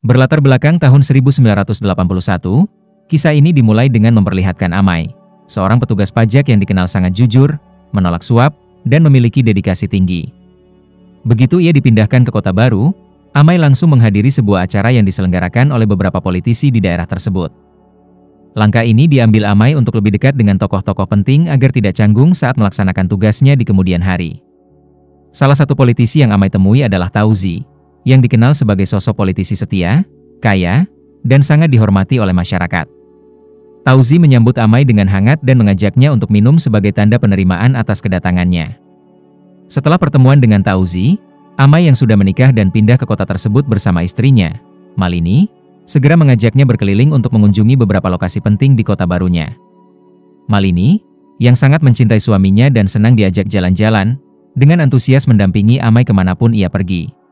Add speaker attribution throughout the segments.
Speaker 1: Berlatar belakang tahun 1981, kisah ini dimulai dengan memperlihatkan Amai, seorang petugas pajak yang dikenal sangat jujur, menolak suap, dan memiliki dedikasi tinggi. Begitu ia dipindahkan ke kota baru, Amai langsung menghadiri sebuah acara yang diselenggarakan oleh beberapa politisi di daerah tersebut. Langkah ini diambil Amai untuk lebih dekat dengan tokoh-tokoh penting agar tidak canggung saat melaksanakan tugasnya di kemudian hari. Salah satu politisi yang Amai temui adalah Tauzi, yang dikenal sebagai sosok politisi setia, kaya, dan sangat dihormati oleh masyarakat. Tauzi menyambut Amai dengan hangat dan mengajaknya untuk minum sebagai tanda penerimaan atas kedatangannya. Setelah pertemuan dengan Tauzi, Amai yang sudah menikah dan pindah ke kota tersebut bersama istrinya, Malini, segera mengajaknya berkeliling untuk mengunjungi beberapa lokasi penting di kota barunya. Malini, yang sangat mencintai suaminya dan senang diajak jalan-jalan, dengan antusias mendampingi Amai kemanapun ia pergi.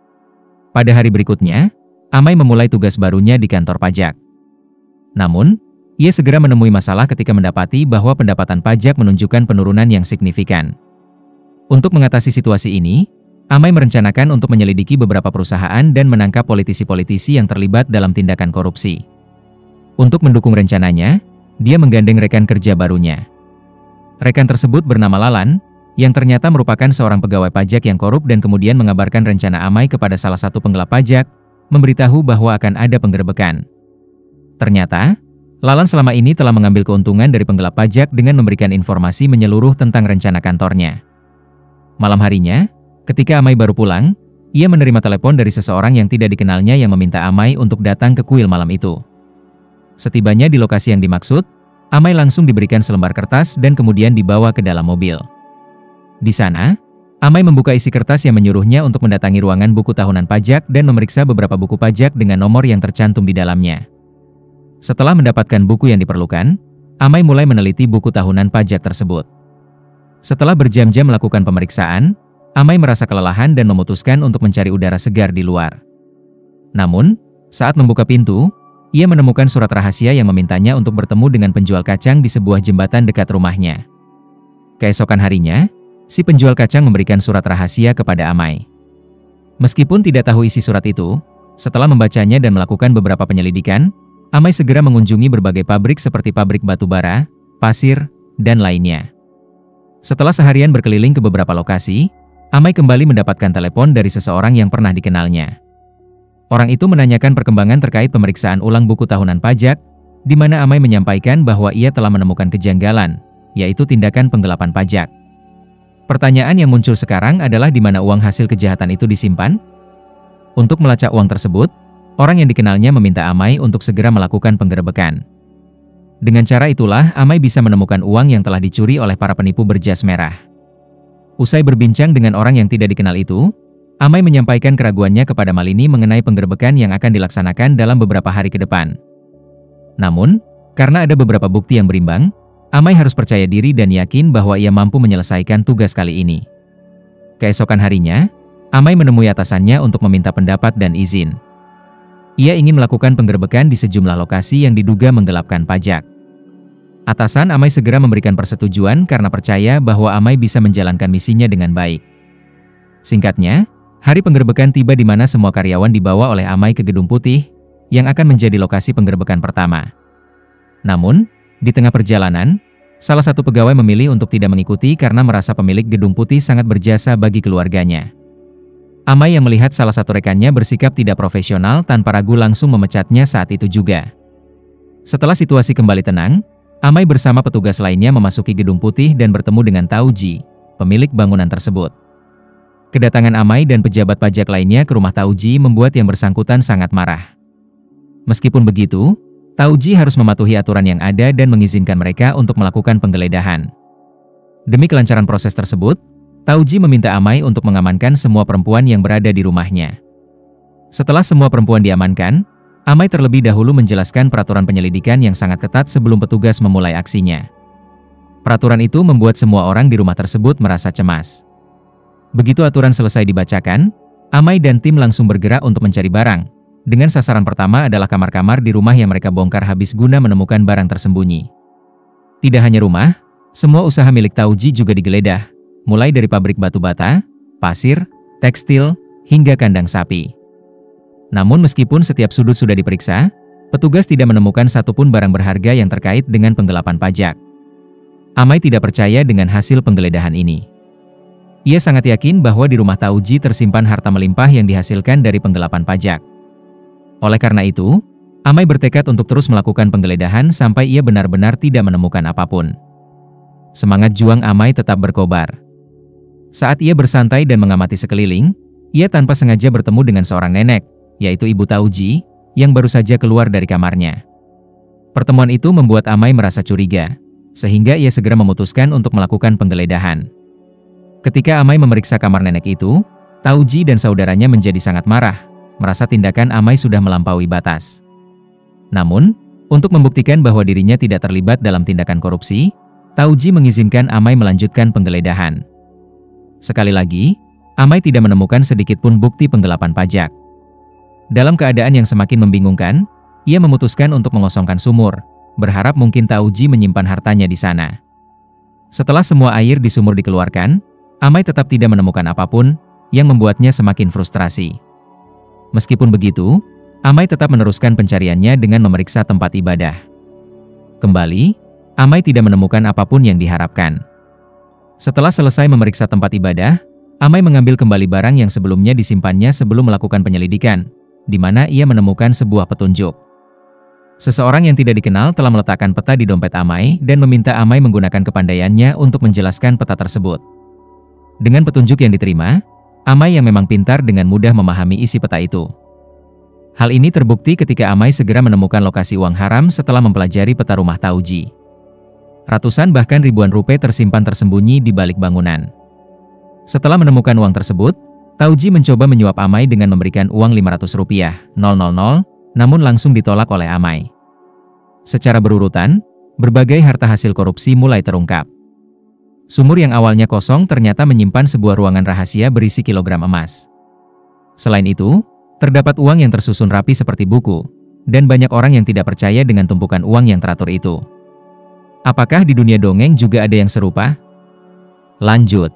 Speaker 1: Pada hari berikutnya, Amai memulai tugas barunya di kantor pajak. Namun, ia segera menemui masalah ketika mendapati bahwa pendapatan pajak menunjukkan penurunan yang signifikan. Untuk mengatasi situasi ini, Amai merencanakan untuk menyelidiki beberapa perusahaan dan menangkap politisi-politisi yang terlibat dalam tindakan korupsi. Untuk mendukung rencananya, dia menggandeng rekan kerja barunya. Rekan tersebut bernama Lalan, yang ternyata merupakan seorang pegawai pajak yang korup dan kemudian mengabarkan rencana Amai kepada salah satu penggelap pajak, memberitahu bahwa akan ada penggerebekan. Ternyata, Lalan selama ini telah mengambil keuntungan dari penggelap pajak dengan memberikan informasi menyeluruh tentang rencana kantornya. Malam harinya, ketika Amai baru pulang, ia menerima telepon dari seseorang yang tidak dikenalnya yang meminta Amai untuk datang ke kuil malam itu. Setibanya di lokasi yang dimaksud, Amai langsung diberikan selembar kertas dan kemudian dibawa ke dalam mobil. Di sana, Amai membuka isi kertas yang menyuruhnya untuk mendatangi ruangan buku tahunan pajak dan memeriksa beberapa buku pajak dengan nomor yang tercantum di dalamnya. Setelah mendapatkan buku yang diperlukan, Amai mulai meneliti buku tahunan pajak tersebut. Setelah berjam-jam melakukan pemeriksaan, Amai merasa kelelahan dan memutuskan untuk mencari udara segar di luar. Namun, saat membuka pintu, ia menemukan surat rahasia yang memintanya untuk bertemu dengan penjual kacang di sebuah jembatan dekat rumahnya. Keesokan harinya, si penjual kacang memberikan surat rahasia kepada Amai. Meskipun tidak tahu isi surat itu, setelah membacanya dan melakukan beberapa penyelidikan, Amai segera mengunjungi berbagai pabrik seperti pabrik batu bara, pasir, dan lainnya. Setelah seharian berkeliling ke beberapa lokasi, Amai kembali mendapatkan telepon dari seseorang yang pernah dikenalnya. Orang itu menanyakan perkembangan terkait pemeriksaan ulang buku tahunan pajak, di mana Amai menyampaikan bahwa ia telah menemukan kejanggalan, yaitu tindakan penggelapan pajak. Pertanyaan yang muncul sekarang adalah di mana uang hasil kejahatan itu disimpan? Untuk melacak uang tersebut, orang yang dikenalnya meminta Amai untuk segera melakukan penggerebekan. Dengan cara itulah Amai bisa menemukan uang yang telah dicuri oleh para penipu berjas merah. Usai berbincang dengan orang yang tidak dikenal itu, Amai menyampaikan keraguannya kepada Malini mengenai penggerebekan yang akan dilaksanakan dalam beberapa hari ke depan. Namun, karena ada beberapa bukti yang berimbang, Amai harus percaya diri dan yakin bahwa ia mampu menyelesaikan tugas kali ini. Keesokan harinya, Amai menemui atasannya untuk meminta pendapat dan izin. Ia ingin melakukan penggerebekan di sejumlah lokasi yang diduga menggelapkan pajak. Atasan Amai segera memberikan persetujuan karena percaya bahwa Amai bisa menjalankan misinya dengan baik. Singkatnya, hari penggerebekan tiba di mana semua karyawan dibawa oleh Amai ke Gedung Putih, yang akan menjadi lokasi penggerebekan pertama. Namun, di tengah perjalanan, salah satu pegawai memilih untuk tidak mengikuti karena merasa pemilik Gedung Putih sangat berjasa bagi keluarganya. Amai yang melihat salah satu rekannya bersikap tidak profesional tanpa ragu langsung memecatnya saat itu juga. Setelah situasi kembali tenang, Amai bersama petugas lainnya memasuki Gedung Putih dan bertemu dengan Tauji, pemilik bangunan tersebut. Kedatangan Amai dan pejabat pajak lainnya ke rumah Tauji membuat yang bersangkutan sangat marah. Meskipun begitu, Tauji harus mematuhi aturan yang ada dan mengizinkan mereka untuk melakukan penggeledahan. Demi kelancaran proses tersebut, Tauji meminta Amai untuk mengamankan semua perempuan yang berada di rumahnya. Setelah semua perempuan diamankan, Amai terlebih dahulu menjelaskan peraturan penyelidikan yang sangat ketat sebelum petugas memulai aksinya. Peraturan itu membuat semua orang di rumah tersebut merasa cemas. Begitu aturan selesai dibacakan, Amai dan tim langsung bergerak untuk mencari barang. Dengan sasaran pertama adalah kamar-kamar di rumah yang mereka bongkar habis guna menemukan barang tersembunyi. Tidak hanya rumah, semua usaha milik Tauji juga digeledah, mulai dari pabrik batu bata, pasir, tekstil, hingga kandang sapi. Namun meskipun setiap sudut sudah diperiksa, petugas tidak menemukan satupun barang berharga yang terkait dengan penggelapan pajak. Amai tidak percaya dengan hasil penggeledahan ini. Ia sangat yakin bahwa di rumah Tauji tersimpan harta melimpah yang dihasilkan dari penggelapan pajak. Oleh karena itu, Amai bertekad untuk terus melakukan penggeledahan sampai ia benar-benar tidak menemukan apapun. Semangat juang Amai tetap berkobar. Saat ia bersantai dan mengamati sekeliling, ia tanpa sengaja bertemu dengan seorang nenek, yaitu Ibu Tauji, yang baru saja keluar dari kamarnya. Pertemuan itu membuat Amai merasa curiga, sehingga ia segera memutuskan untuk melakukan penggeledahan. Ketika Amai memeriksa kamar nenek itu, Tauji dan saudaranya menjadi sangat marah, merasa tindakan Amai sudah melampaui batas. Namun, untuk membuktikan bahwa dirinya tidak terlibat dalam tindakan korupsi, Tauji mengizinkan Amai melanjutkan penggeledahan. Sekali lagi, Amai tidak menemukan sedikitpun bukti penggelapan pajak. Dalam keadaan yang semakin membingungkan, ia memutuskan untuk mengosongkan sumur, berharap mungkin Tauji menyimpan hartanya di sana. Setelah semua air di sumur dikeluarkan, Amai tetap tidak menemukan apapun, yang membuatnya semakin frustrasi. Meskipun begitu, Amai tetap meneruskan pencariannya dengan memeriksa tempat ibadah. Kembali, Amai tidak menemukan apapun yang diharapkan. Setelah selesai memeriksa tempat ibadah, Amai mengambil kembali barang yang sebelumnya disimpannya sebelum melakukan penyelidikan, di mana ia menemukan sebuah petunjuk. Seseorang yang tidak dikenal telah meletakkan peta di dompet Amai dan meminta Amai menggunakan kepandaiannya untuk menjelaskan peta tersebut. Dengan petunjuk yang diterima, Amai yang memang pintar dengan mudah memahami isi peta itu. Hal ini terbukti ketika Amai segera menemukan lokasi uang haram setelah mempelajari peta rumah Tauji. Ratusan bahkan ribuan rupiah tersimpan tersembunyi di balik bangunan. Setelah menemukan uang tersebut, Tauji mencoba menyuap Amai dengan memberikan uang Rp500.000, namun langsung ditolak oleh Amai. Secara berurutan, berbagai harta hasil korupsi mulai terungkap. Sumur yang awalnya kosong ternyata menyimpan sebuah ruangan rahasia berisi kilogram emas. Selain itu, terdapat uang yang tersusun rapi seperti buku, dan banyak orang yang tidak percaya dengan tumpukan uang yang teratur itu. Apakah di dunia dongeng juga ada yang serupa? Lanjut.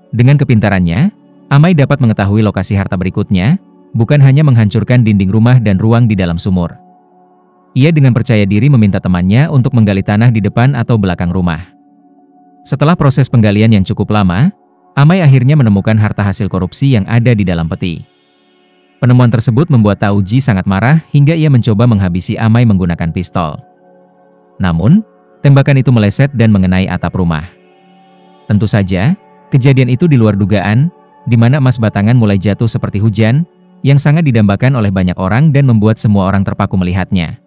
Speaker 1: Dengan kepintarannya, Amai dapat mengetahui lokasi harta berikutnya, bukan hanya menghancurkan dinding rumah dan ruang di dalam sumur. Ia dengan percaya diri meminta temannya untuk menggali tanah di depan atau belakang rumah. Setelah proses penggalian yang cukup lama, Amai akhirnya menemukan harta hasil korupsi yang ada di dalam peti. Penemuan tersebut membuat Tauji sangat marah hingga ia mencoba menghabisi Amai menggunakan pistol. Namun, tembakan itu meleset dan mengenai atap rumah. Tentu saja, kejadian itu di luar dugaan, di mana emas batangan mulai jatuh seperti hujan, yang sangat didambakan oleh banyak orang dan membuat semua orang terpaku melihatnya.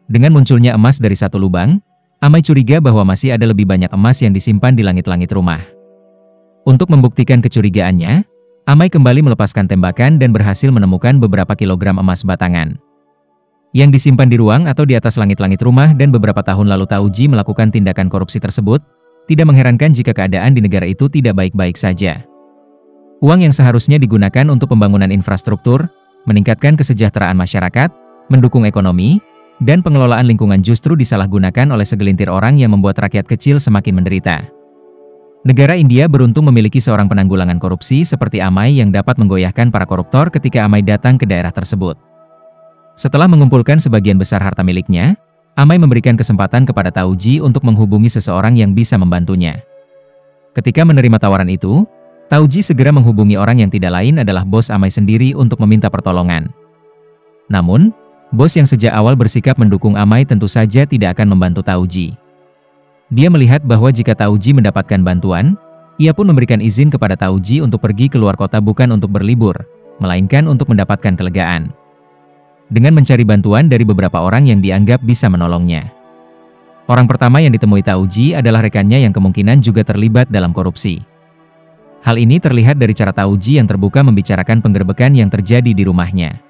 Speaker 1: Dengan munculnya emas dari satu lubang, Amai curiga bahwa masih ada lebih banyak emas yang disimpan di langit-langit rumah. Untuk membuktikan kecurigaannya, Amai kembali melepaskan tembakan dan berhasil menemukan beberapa kilogram emas batangan yang disimpan di ruang atau di atas langit-langit rumah. Dan beberapa tahun lalu Tauji melakukan tindakan korupsi tersebut. Tidak mengherankan jika keadaan di negara itu tidak baik-baik saja. Uang yang seharusnya digunakan untuk pembangunan infrastruktur, meningkatkan kesejahteraan masyarakat, mendukung ekonomi, dan pengelolaan lingkungan justru disalahgunakan oleh segelintir orang yang membuat rakyat kecil semakin menderita. Negara India beruntung memiliki seorang penanggulangan korupsi seperti Amai yang dapat menggoyahkan para koruptor ketika Amai datang ke daerah tersebut. Setelah mengumpulkan sebagian besar harta miliknya, Amai memberikan kesempatan kepada Tauji untuk menghubungi seseorang yang bisa membantunya. Ketika menerima tawaran itu, Tauji segera menghubungi orang yang tidak lain adalah bos Amai sendiri untuk meminta pertolongan. Namun, bos yang sejak awal bersikap mendukung Amai tentu saja tidak akan membantu Tauji. Dia melihat bahwa jika Tauji mendapatkan bantuan, ia pun memberikan izin kepada Tauji untuk pergi ke luar kota bukan untuk berlibur, melainkan untuk mendapatkan kelegaan. Dengan mencari bantuan dari beberapa orang yang dianggap bisa menolongnya. Orang pertama yang ditemui Tauji adalah rekannya yang kemungkinan juga terlibat dalam korupsi. Hal ini terlihat dari cara Tauji yang terbuka membicarakan penggerbekan yang terjadi di rumahnya.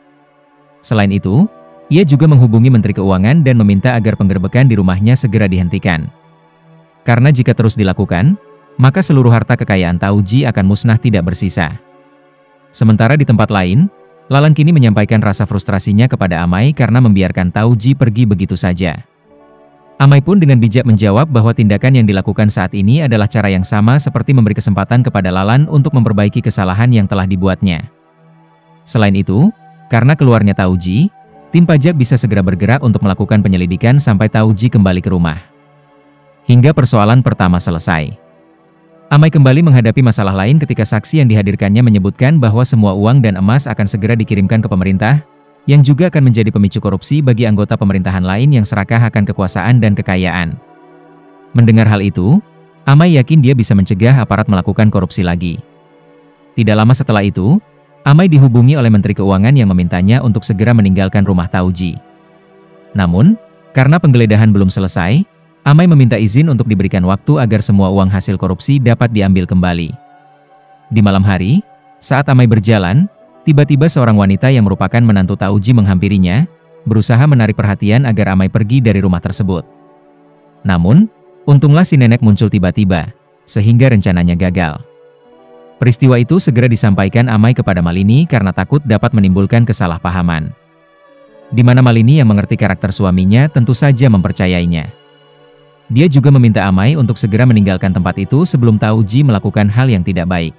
Speaker 1: Selain itu, ia juga menghubungi Menteri Keuangan dan meminta agar penggerbekan di rumahnya segera dihentikan. Karena jika terus dilakukan, maka seluruh harta kekayaan Tauji akan musnah tidak bersisa. Sementara di tempat lain, Lalan kini menyampaikan rasa frustrasinya kepada Amai karena membiarkan Tauji pergi begitu saja. Amai pun dengan bijak menjawab bahwa tindakan yang dilakukan saat ini adalah cara yang sama seperti memberi kesempatan kepada Lalan untuk memperbaiki kesalahan yang telah dibuatnya. Selain itu, Karena keluarnya Tauji, tim pajak bisa segera bergerak untuk melakukan penyelidikan sampai Tauji kembali ke rumah. Hingga persoalan pertama selesai. Amai kembali menghadapi masalah lain ketika saksi yang dihadirkannya menyebutkan bahwa semua uang dan emas akan segera dikirimkan ke pemerintah, yang juga akan menjadi pemicu korupsi bagi anggota pemerintahan lain yang serakah akan kekuasaan dan kekayaan. Mendengar hal itu, Amai yakin dia bisa mencegah aparat melakukan korupsi lagi. Tidak lama setelah itu, Amai dihubungi oleh Menteri Keuangan yang memintanya untuk segera meninggalkan rumah Tauji. Namun, karena penggeledahan belum selesai, Amai meminta izin untuk diberikan waktu agar semua uang hasil korupsi dapat diambil kembali. Di malam hari, saat Amai berjalan, tiba-tiba seorang wanita yang merupakan menantu Tauji menghampirinya, berusaha menarik perhatian agar Amai pergi dari rumah tersebut. Namun, untunglah si nenek muncul tiba-tiba, sehingga rencananya gagal. Peristiwa itu segera disampaikan Amai kepada Malini karena takut dapat menimbulkan kesalahpahaman. Di mana Malini yang mengerti karakter suaminya tentu saja mempercayainya. Dia juga meminta Amai untuk segera meninggalkan tempat itu sebelum Tauji melakukan hal yang tidak baik.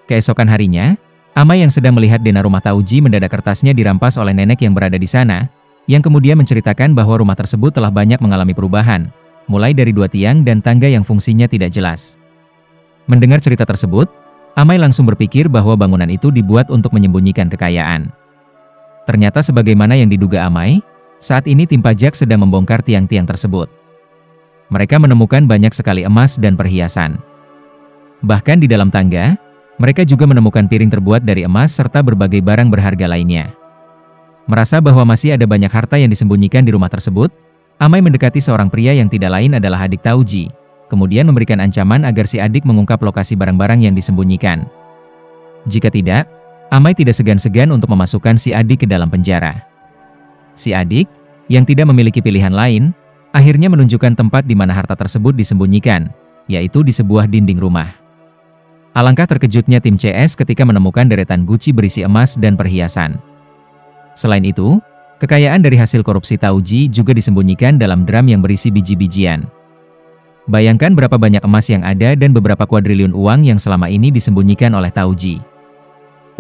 Speaker 1: Keesokan harinya, Amai yang sedang melihat denah rumah Tauji mendadak kertasnya dirampas oleh nenek yang berada di sana, yang kemudian menceritakan bahwa rumah tersebut telah banyak mengalami perubahan, mulai dari 2 tiang dan tangga yang fungsinya tidak jelas. Mendengar cerita tersebut, Amai langsung berpikir bahwa bangunan itu dibuat untuk menyembunyikan kekayaan. Ternyata sebagaimana yang diduga Amai, saat ini tim pajak sedang membongkar tiang-tiang tersebut. Mereka menemukan banyak sekali emas dan perhiasan. Bahkan di dalam tangga, mereka juga menemukan piring terbuat dari emas serta berbagai barang berharga lainnya. Merasa bahwa masih ada banyak harta yang disembunyikan di rumah tersebut, Amai mendekati seorang pria yang tidak lain adalah adik Tauji, kemudian memberikan ancaman agar si adik mengungkap lokasi barang-barang yang disembunyikan. Jika tidak, Amai tidak segan-segan untuk memasukkan si adik ke dalam penjara. Si adik, yang tidak memiliki pilihan lain, akhirnya menunjukkan tempat di mana harta tersebut disembunyikan, yaitu di sebuah dinding rumah. Alangkah terkejutnya tim CS ketika menemukan deretan guci berisi emas dan perhiasan. Selain itu, kekayaan dari hasil korupsi Tauji juga disembunyikan dalam drum yang berisi biji-bijian. Bayangkan berapa banyak emas yang ada dan beberapa kuadriliun uang yang selama ini disembunyikan oleh Tauji.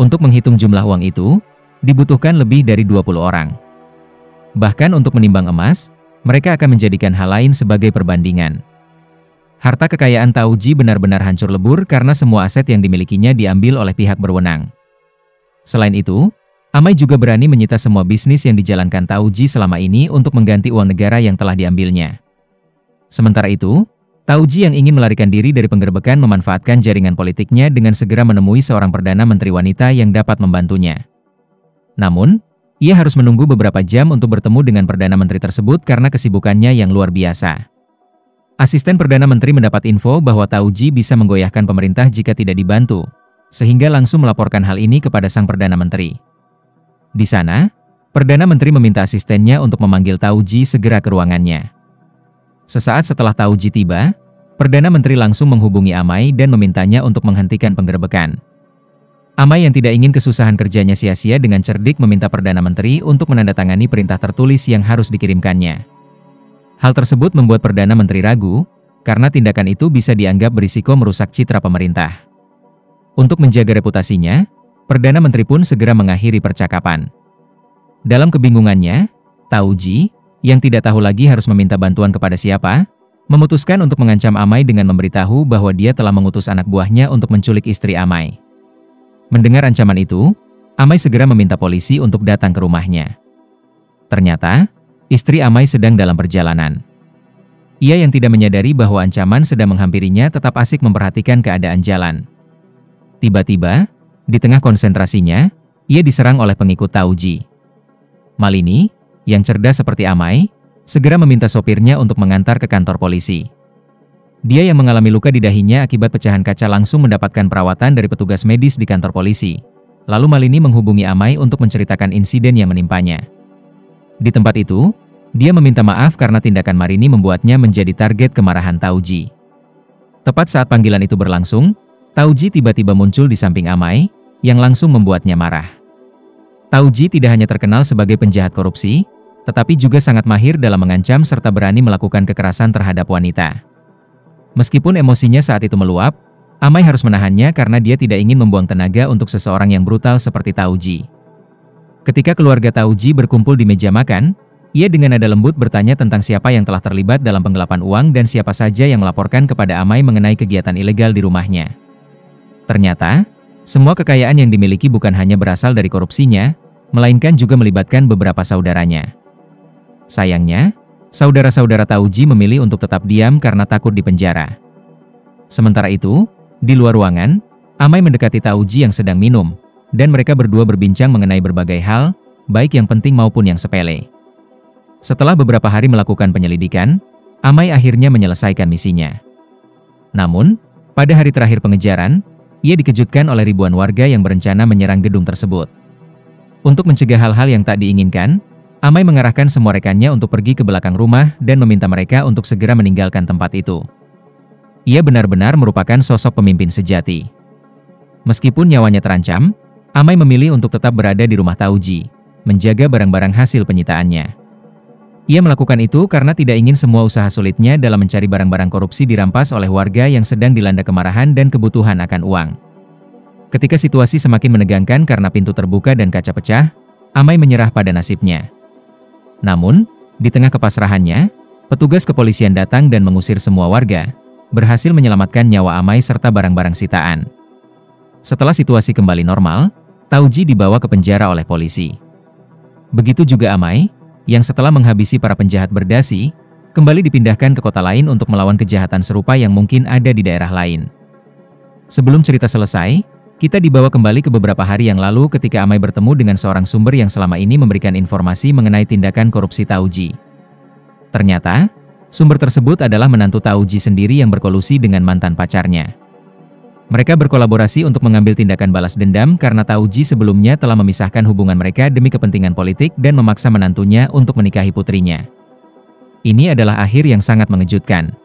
Speaker 1: Untuk menghitung jumlah uang itu, dibutuhkan lebih dari 20 orang. Bahkan untuk menimbang emas, mereka akan menjadikan hal lain sebagai perbandingan. Harta kekayaan Tauji benar-benar hancur lebur karena semua aset yang dimilikinya diambil oleh pihak berwenang. Selain itu, Amai juga berani menyita semua bisnis yang dijalankan Tauji selama ini untuk mengganti uang negara yang telah diambilnya. Sementara itu, Tauji yang ingin melarikan diri dari penggerbekan memanfaatkan jaringan politiknya dengan segera menemui seorang Perdana Menteri wanita yang dapat membantunya. Namun, ia harus menunggu beberapa jam untuk bertemu dengan Perdana Menteri tersebut karena kesibukannya yang luar biasa. Asisten Perdana Menteri mendapat info bahwa Tauji bisa menggoyahkan pemerintah jika tidak dibantu, sehingga langsung melaporkan hal ini kepada sang Perdana Menteri. Di sana, Perdana Menteri meminta asistennya untuk memanggil Tauji segera ke ruangannya. Sesaat setelah Tauji tiba, Perdana Menteri langsung menghubungi Amai dan memintanya untuk menghentikan penggerbekan. Amai yang tidak ingin kesusahan kerjanya sia-sia dengan cerdik meminta Perdana Menteri untuk menandatangani perintah tertulis yang harus dikirimkannya. Hal tersebut membuat Perdana Menteri ragu, karena tindakan itu bisa dianggap berisiko merusak citra pemerintah. Untuk menjaga reputasinya, Perdana Menteri pun segera mengakhiri percakapan. Dalam kebingungannya, Tauji, yang tidak tahu lagi harus meminta bantuan kepada siapa, memutuskan untuk mengancam Amai dengan memberitahu bahwa dia telah mengutus anak buahnya untuk menculik istri Amai. Mendengar ancaman itu, Amai segera meminta polisi untuk datang ke rumahnya. Ternyata, istri Amai sedang dalam perjalanan. Ia yang tidak menyadari bahwa ancaman sedang menghampirinya tetap asik memperhatikan keadaan jalan. Tiba-tiba, di tengah konsentrasinya, ia diserang oleh pengikut Tauji. Malini, yang cerdas seperti Amai, segera meminta sopirnya untuk mengantar ke kantor polisi. Dia yang mengalami luka di dahinya akibat pecahan kaca langsung mendapatkan perawatan dari petugas medis di kantor polisi. Lalu Malini menghubungi Amai untuk menceritakan insiden yang menimpanya. Di tempat itu, dia meminta maaf karena tindakan Marini membuatnya menjadi target kemarahan Tauji. Tepat saat panggilan itu berlangsung, Tauji tiba-tiba muncul di samping Amai, yang langsung membuatnya marah. Tauji tidak hanya terkenal sebagai penjahat korupsi, tetapi juga sangat mahir dalam mengancam serta berani melakukan kekerasan terhadap wanita. Meskipun emosinya saat itu meluap, Amai harus menahannya karena dia tidak ingin membuang tenaga untuk seseorang yang brutal seperti Tauji. Ketika keluarga Tauji berkumpul di meja makan, ia dengan nada lembut bertanya tentang siapa yang telah terlibat dalam penggelapan uang dan siapa saja yang melaporkan kepada Amai mengenai kegiatan ilegal di rumahnya. Ternyata, semua kekayaan yang dimiliki bukan hanya berasal dari korupsinya, melainkan juga melibatkan beberapa saudaranya. Sayangnya, saudara-saudara Tauji memilih untuk tetap diam karena takut dipenjara. Sementara itu, di luar ruangan, Amai mendekati Tauji yang sedang minum, dan mereka berdua berbincang mengenai berbagai hal, baik yang penting maupun yang sepele. Setelah beberapa hari melakukan penyelidikan, Amai akhirnya menyelesaikan misinya. Namun, pada hari terakhir pengejaran, ia dikejutkan oleh ribuan warga yang berencana menyerang gedung tersebut. Untuk mencegah hal-hal yang tak diinginkan, Amai mengarahkan semua rekannya untuk pergi ke belakang rumah dan meminta mereka untuk segera meninggalkan tempat itu. Ia benar-benar merupakan sosok pemimpin sejati. Meskipun nyawanya terancam, Amai memilih untuk tetap berada di rumah Tauji, menjaga barang-barang hasil penyitaannya. Ia melakukan itu karena tidak ingin semua usaha sulitnya dalam mencari barang-barang korupsi dirampas oleh warga yang sedang dilanda kemarahan dan kebutuhan akan uang. Ketika situasi semakin menegangkan karena pintu terbuka dan kaca pecah, Amai menyerah pada nasibnya. Namun, di tengah kepasrahannya, petugas kepolisian datang dan mengusir semua warga, berhasil menyelamatkan nyawa Amai serta barang-barang sitaan. Setelah situasi kembali normal, Tauji dibawa ke penjara oleh polisi. Begitu juga Amai, yang setelah menghabisi para penjahat berdasi, kembali dipindahkan ke kota lain untuk melawan kejahatan serupa yang mungkin ada di daerah lain. Sebelum cerita selesai, kita dibawa kembali ke beberapa hari yang lalu ketika Amai bertemu dengan seorang sumber yang selama ini memberikan informasi mengenai tindakan korupsi Tauji. Ternyata, sumber tersebut adalah menantu Tauji sendiri yang berkolusi dengan mantan pacarnya. Mereka berkolaborasi untuk mengambil tindakan balas dendam karena Tauji sebelumnya telah memisahkan hubungan mereka demi kepentingan politik dan memaksa menantunya untuk menikahi putrinya. Ini adalah akhir yang sangat mengejutkan.